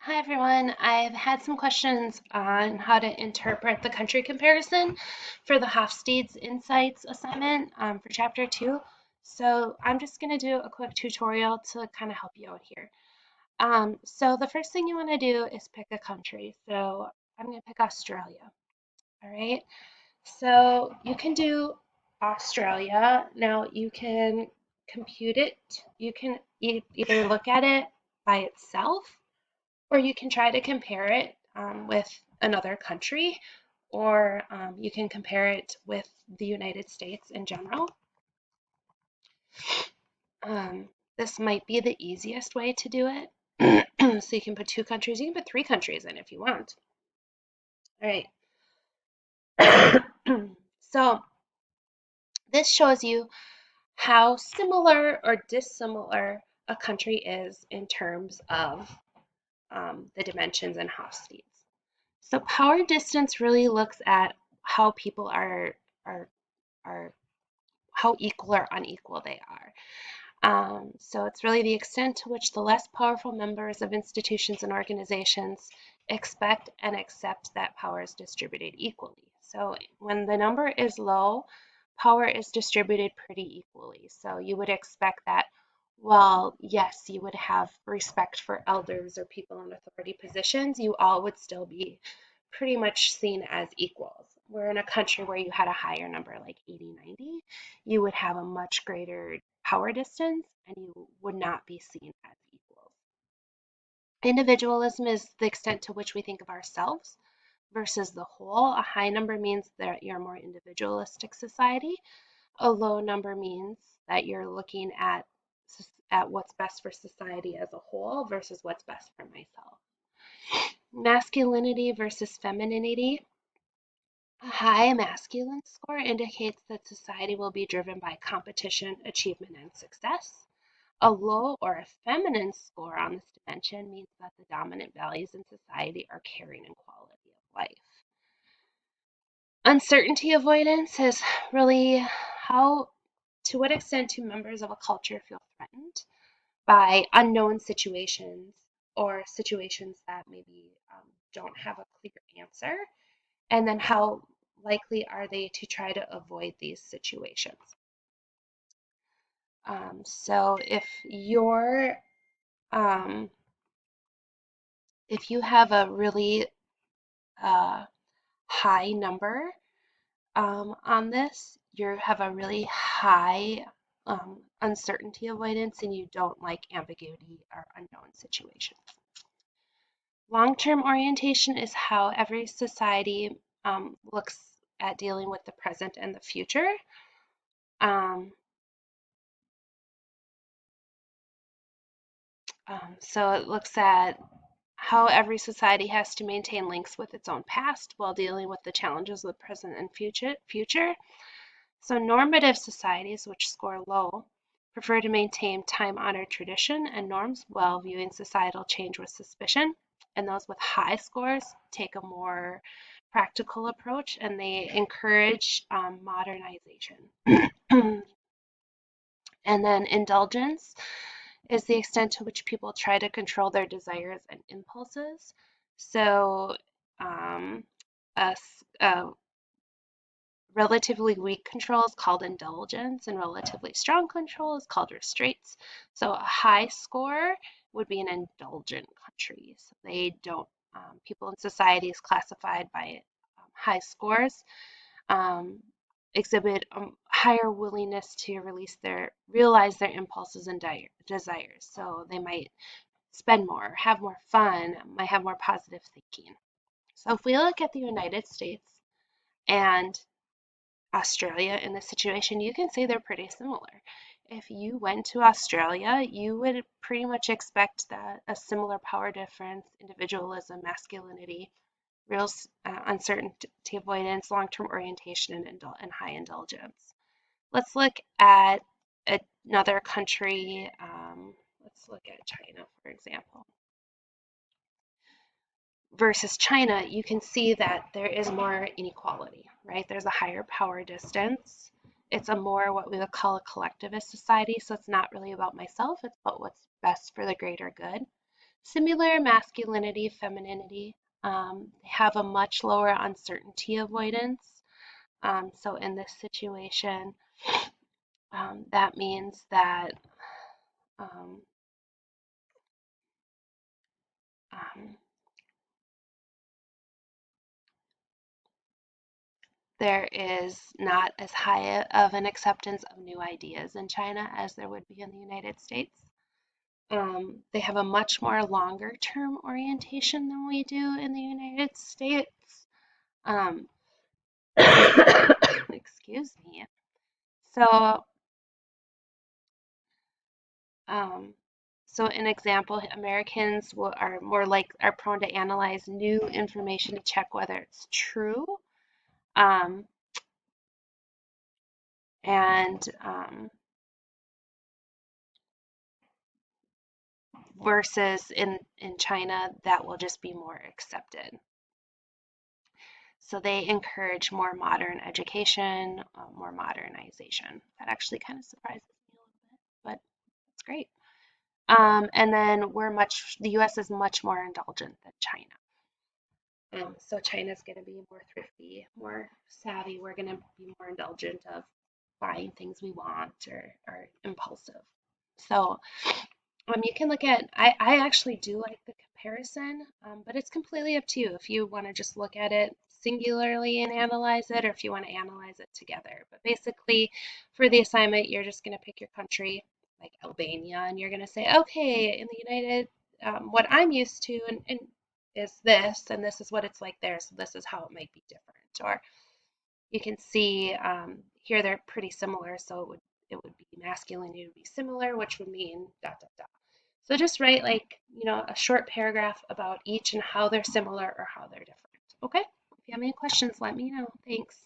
Hi everyone. I've had some questions on how to interpret the country comparison for the Hofstede's Insights assignment for Chapter 2. So I'm just going to do a quick tutorial to kind of help you out here. So the first thing you want to do is pick a country. So I'm going to pick Australia. All right. So you can do Australia. Now you can compute it. You can either look at it by itself or you can try to compare it with another country, or you can compare it with the United States in general. Um, this might be the easiest way to do it. So you can put two countries, you can put three countries in if you want. All right. So this shows you how similar or dissimilar a country is in terms of the dimensions and Hofstede. So power distance really looks at how people are are how equal or unequal they are. So it's really the extent to which the less powerful members of institutions and organizations expect and accept that power is distributed equally. So when the number is low, power is distributed pretty equally. So you would expect that while, yes, you would have respect for elders or people in authority positions, you all would still be pretty much seen as equals. We're in a country where you had a higher number, like 80, 90, you would have a much greater power distance and you would not be seen as equals. Individualism is the extent to which we think of ourselves versus the whole. A high number means that you're a more individualistic society. A low number means that you're looking at what's best for society as a whole versus what's best for myself. Masculinity versus femininity. A high masculine score indicates that society will be driven by competition, achievement, and success. A low or a feminine score on this dimension means that the dominant values in society are caring and quality of life. Uncertainty avoidance is really to what extent do members of a culture feel threatened by unknown situations or situations that maybe don't have a clear answer, and then how likely are they to try to avoid these situations. So um, if you have a really high number on this, you have a really high uncertainty avoidance and you don't like ambiguity or unknown situations. Long-term orientation is how every society looks at dealing with the present and the future. So it looks at how every society has to maintain links with its own past while dealing with the challenges of the present and future. So normative societies, which score low, prefer to maintain time-honored tradition and norms while viewing societal change with suspicion. And those with high scores take a more practical approach and they encourage modernization. And then indulgence is the extent to which people try to control their desires and impulses. So, um, a relatively weak control is called indulgence, and relatively strong control is called restraints. So, a high score would be an indulgent country. So, they don't, people in society is classified by high scores. Um, exhibit a higher willingness to realize their impulses and desires. So they might spend more, have more fun, might have more positive thinking. So if we look at the United States and Australia in this situation, you can see they're pretty similar. If you went to Australia, you would pretty much expect that a similar power difference, individualism, masculinity, real uncertainty avoidance, long-term orientation, and high indulgence. Let's look at another country. Let's look at China, for example. Versus China, you can see that there is more inequality, right? There's a higher power distance. It's a more what we would call a collectivist society. So it's not really about myself, it's about what's best for the greater good. Similar masculinity, femininity. They have a much lower uncertainty avoidance. So in this situation, that means that um, um, there is not as high of an acceptance of new ideas in China as there would be in the United States. They have a much more longer term orientation than we do in the United States. Um, excuse me. So, um, so an example, Americans are prone to analyze new information to check whether it's true. Um, and versus in China, that will just be more accepted. So they encourage more modern education, more modernization. That actually kind of surprises me a little bit, but it's great. And then the US is much more indulgent than China. So China's going to be more thrifty, more savvy. We're going to be more indulgent of buying things we want or impulsive. So you can look at, I actually do like the comparison, but it's completely up to you if you want to just look at it singularly and analyze it, or if you want to analyze it together. But basically, for the assignment, you're just going to pick your country, like Albania, and you're going to say, okay, in the what I'm used to and is this, and this is what it's like there, so this is how it might be different. Or you can see here they're pretty similar, so it would be masculinity would be similar, which would mean dot dot dot. So just write like, a short paragraph about each and how they're similar or how they're different. Okay? If you have any questions, let me know. Thanks.